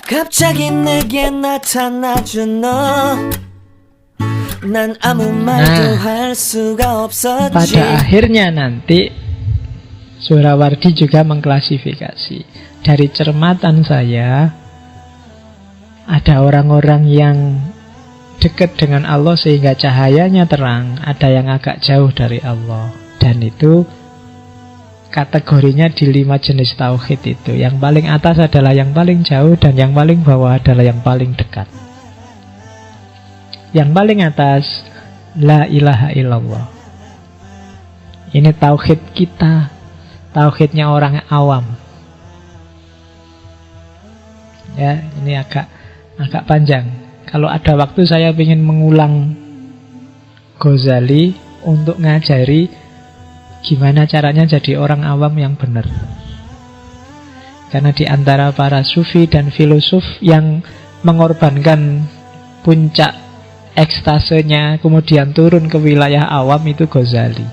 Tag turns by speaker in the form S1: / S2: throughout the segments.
S1: 갑자기 내게 나타나준 너 난 아무 말도 할 수가 없었지.
S2: Pada akhirnya nanti Suhrawardi juga mengklasifikasi. Dari cermatan saya, ada orang-orang yang dekat dengan Allah sehingga cahayanya terang, ada yang agak jauh dari Allah. Dan itu kategorinya di 5 jenis tauhid itu. Yang paling atas adalah yang paling jauh, dan yang paling bawah adalah yang paling dekat. Yang paling atas, la ilaha illallah. Ini tauhid kita, tauhidnya orang awam. Ya, ini agak panjang. Kalau ada waktu saya ingin mengulang Ghazali untuk ngajari gimana caranya jadi orang awam yang benar. Karena di antara para sufi dan filosof yang mengorbankan puncak ekstasenya kemudian turun ke wilayah awam itu Ghazali.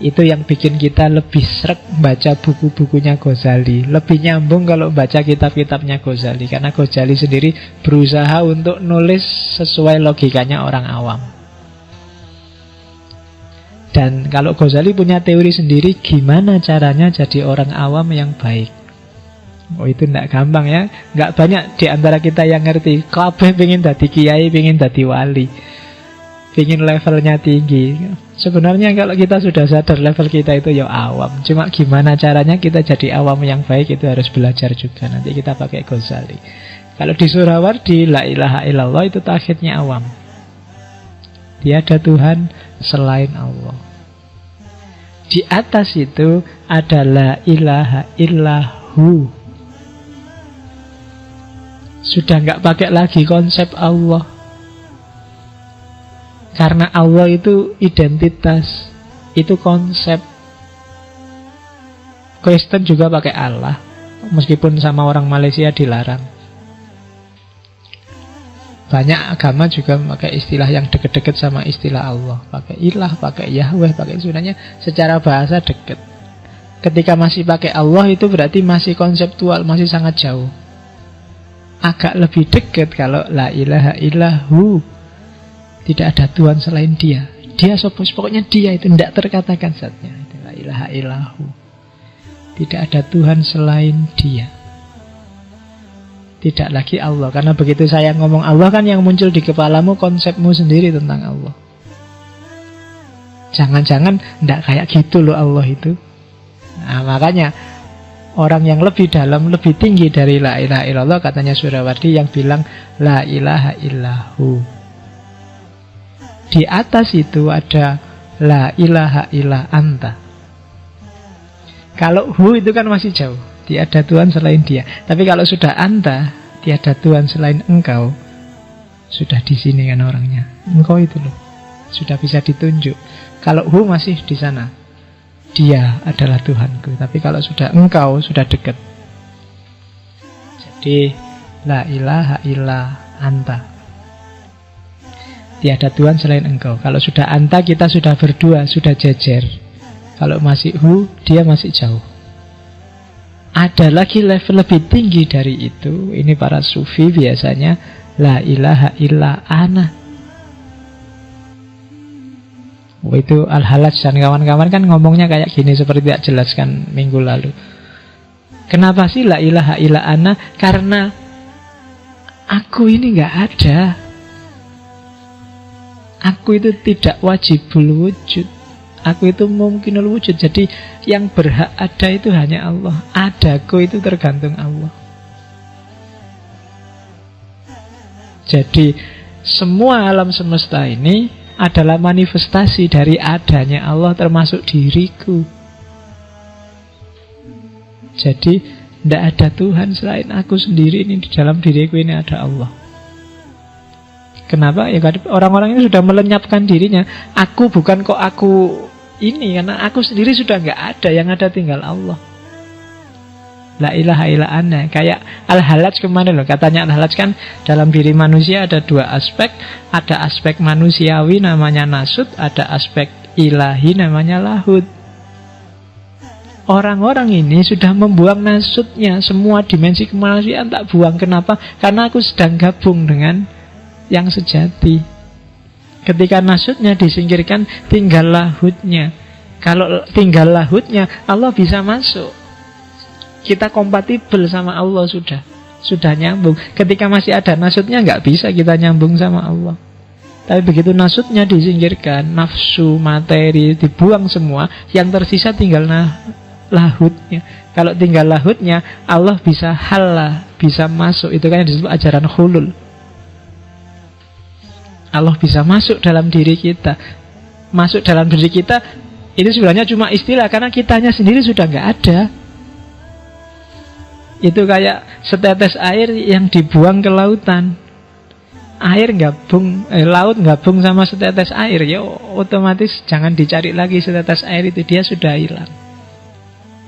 S2: Itu yang bikin kita lebih sreg baca buku-bukunya Ghazali, lebih nyambung kalau baca kitab-kitabnya Ghazali, karena Ghazali sendiri berusaha untuk nulis sesuai logikanya orang awam. Dan kalau Ghazali punya teori sendiri gimana caranya jadi orang awam yang baik. Oh, itu tidak gampang ya. Nggak banyak di antara kita yang ngerti. Kabeh pengen dadi kiai, pengen dadi wali, pengen levelnya tinggi. Sebenarnya kalau kita sudah sadar level kita itu ya awam. Cuma gimana caranya kita jadi awam yang baik itu harus belajar juga. Nanti kita pakai Ghazali. Kalau di Suhrawardi, la ilaha illallah itu tauhidnya awam. Tiada Tuhan selain Allah. Di atas itu ada la ilaha illahu. Sudah nggak pakai lagi konsep Allah. Karena Allah itu identitas, itu konsep. Kristen juga pakai Allah, meskipun sama orang Malaysia dilarang. Banyak agama juga pakai istilah yang deket-deket sama istilah Allah. Pakai ilah, pakai Yahweh, pakai sebenarnya secara bahasa deket. Ketika masih pakai Allah itu berarti masih konseptual, masih sangat jauh. Agak lebih dekat kalau la ilaha illahu. Tidak ada Tuhan selain dia. Dia pokoknya dia itu tidak terkatakan zatnya. La ilaha illahu. Tidak ada Tuhan selain dia. Tidak lagi Allah. Karena begitu saya ngomong Allah kan yang muncul di kepalamu konsepmu sendiri tentang Allah. Jangan-jangan tidak kayak gitu loh Allah itu. Nah, makanya orang yang lebih dalam, lebih tinggi dari la ilaha illallah, katanya Suhrawardi, yang bilang la ilaha illahu. Di atas itu ada la ilaha illa anta. Kalau hu itu kan masih jauh, tiada Tuhan selain dia. Tapi kalau sudah anta, tiada Tuhan selain engkau, sudah di sini kan orangnya. Engkau itu loh, sudah bisa ditunjuk. Kalau hu masih di sana, dia adalah Tuhanku. Tapi kalau sudah engkau, sudah dekat. Jadi la ilaha illa anta. Tiada Tuhan selain engkau. Kalau sudah anta, kita sudah berdua, sudah jejer. Kalau masih hu, dia masih jauh. Ada lagi level lebih tinggi dari itu. Ini para sufi biasanya la ilaha illa ana. Oh, itu Al-Halaj dan kawan-kawan kan ngomongnya kayak gini, seperti tidak jelaskan minggu lalu. Kenapa sih la ilaha illa ana? Karena aku ini nggak ada. Aku itu tidak wajibul wujud. Aku itu mungkinul wujud. Jadi yang berhak ada itu hanya Allah. Adaku itu tergantung Allah. Jadi semua alam semesta ini adalah manifestasi dari adanya Allah, termasuk diriku. Jadi tidak ada Tuhan selain aku sendiri. Ini di dalam diriku ini ada Allah. Kenapa? Ya orang-orang ini sudah melenyapkan dirinya. Aku bukan kok aku ini, karena aku sendiri sudah nggak ada. Yang ada tinggal Allah. La ilaha illa ana. Kayak Al-Halaj kemarin loh. Katanya Al-Halaj kan dalam diri manusia ada dua aspek. Ada aspek manusiawi namanya nasut. Ada aspek ilahi namanya lahud. orang-orang ini sudah membuang nasutnya. Semua dimensi kemanusiaan tak buang. Kenapa? Karena aku sedang gabung dengan yang sejati. Ketika nasutnya disingkirkan, tinggal lahutnya. Kalau tinggal lahutnya, Allah bisa masuk. Kita kompatibel sama Allah sudah nyambung. Ketika masih ada nasutnya, nggak bisa kita nyambung sama Allah. Tapi begitu nasutnya disingkirkan, nafsu, materi dibuang semua, yang tersisa tinggal lahutnya. Kalau tinggal lahutnya, Allah bisa halah, bisa masuk. Itu kan yang disebut ajaran hulul. Allah bisa masuk dalam diri kita. Masuk dalam diri kita itu sebenarnya cuma istilah, karena kitanya sendiri sudah nggak ada. Itu kayak setetes air yang dibuang ke lautan. Air gabung, laut gabung sama setetes air, ya otomatis jangan dicari lagi setetes air itu, dia sudah hilang.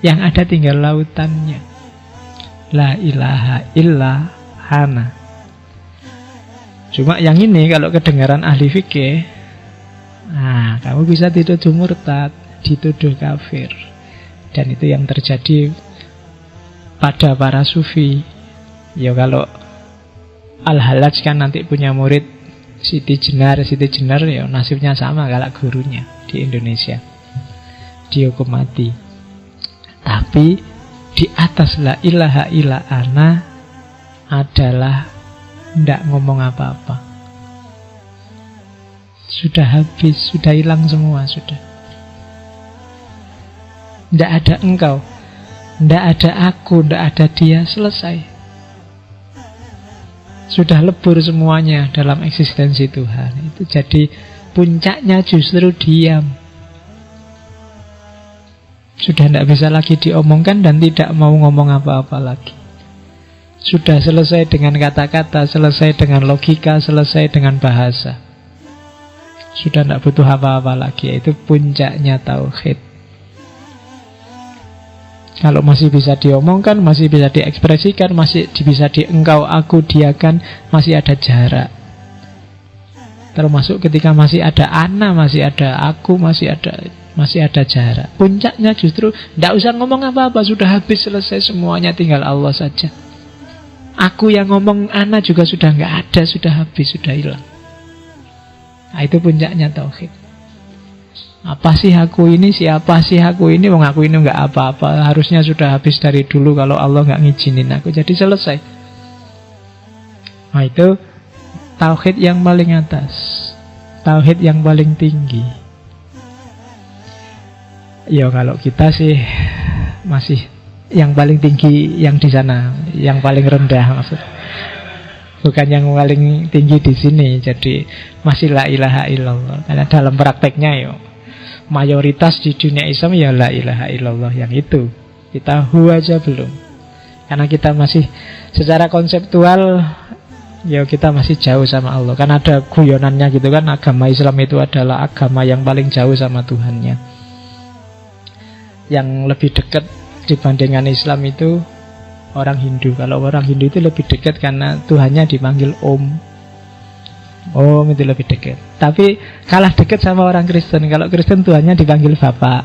S2: Yang ada tinggal lautannya. La ilaha illa hana. Cuma yang ini kalau kedengaran ahli fikih, nah kamu bisa dituduh murtad, dituduh kafir. Dan itu yang terjadi pada para sufi. Ya kalau Al-Halaj kan nanti punya murid Siti Jenar ya nasibnya sama kayak gurunya di Indonesia, dihukum mati. Tapi di atas la ilaha illa ana adalah tidak ngomong apa-apa. Sudah habis, sudah hilang semua, sudah. Tidak ada engkau, tidak ada aku, tidak ada dia, selesai. Sudah lebur semuanya dalam eksistensi Tuhan. Itu jadi puncaknya justru diam. Sudah tidak bisa lagi diomongkan dan tidak mau ngomong apa-apa lagi. Sudah selesai dengan kata-kata, selesai dengan logika, selesai dengan bahasa. Sudah tidak butuh apa-apa lagi. Itu puncaknya tauhid. Kalau masih bisa diomongkan, masih bisa diekspresikan, masih bisa engkau, aku, diakan, masih ada jarak. Termasuk ketika masih ada ana, masih ada aku, masih ada jarak. Puncaknya justru tidak usah ngomong apa-apa, sudah habis, selesai semuanya, tinggal Allah saja. Aku yang ngomong ana juga sudah nggak ada, sudah habis, sudah hilang. Nah, itu puncaknya tauhid. Apa sih aku ini, siapa sih aku ini, wong aku ini nggak apa-apa, harusnya sudah habis dari dulu kalau Allah nggak ngizinin aku, jadi selesai. Nah itu tauhid yang paling atas, tauhid yang paling tinggi. Ya kalau kita sih masih yang paling tinggi yang di sana, yang paling rendah maksud. Bukan yang paling tinggi di sini, jadi masih la ilaha illallah. Karena dalam prakteknya ya mayoritas di dunia Islam ya la ilaha illallah yang itu. Kita aja belum. Karena kita masih secara konseptual ya kita masih jauh sama Allah. Kan ada guyonannya gitu kan, agama Islam itu adalah agama yang paling jauh sama Tuhannya. Yang lebih dekat dibandingkan Islam itu orang Hindu. Kalau orang Hindu itu lebih dekat karena Tuhannya dipanggil Om. Om itu lebih dekat. Tapi kalah dekat sama orang Kristen. Kalau Kristen Tuhannya dipanggil Bapak.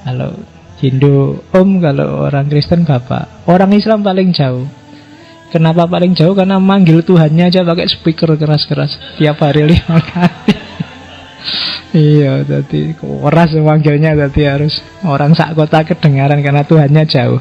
S2: Kalau Hindu Om, kalau orang Kristen Bapak. Orang Islam paling jauh. Kenapa paling jauh? Karena manggil Tuhannya aja pakai speaker keras-keras tiap hari 5 kali. Iya, jadi keras manggilnya, jadi harus orang sak kota kedengaran karena Tuhannya jauh.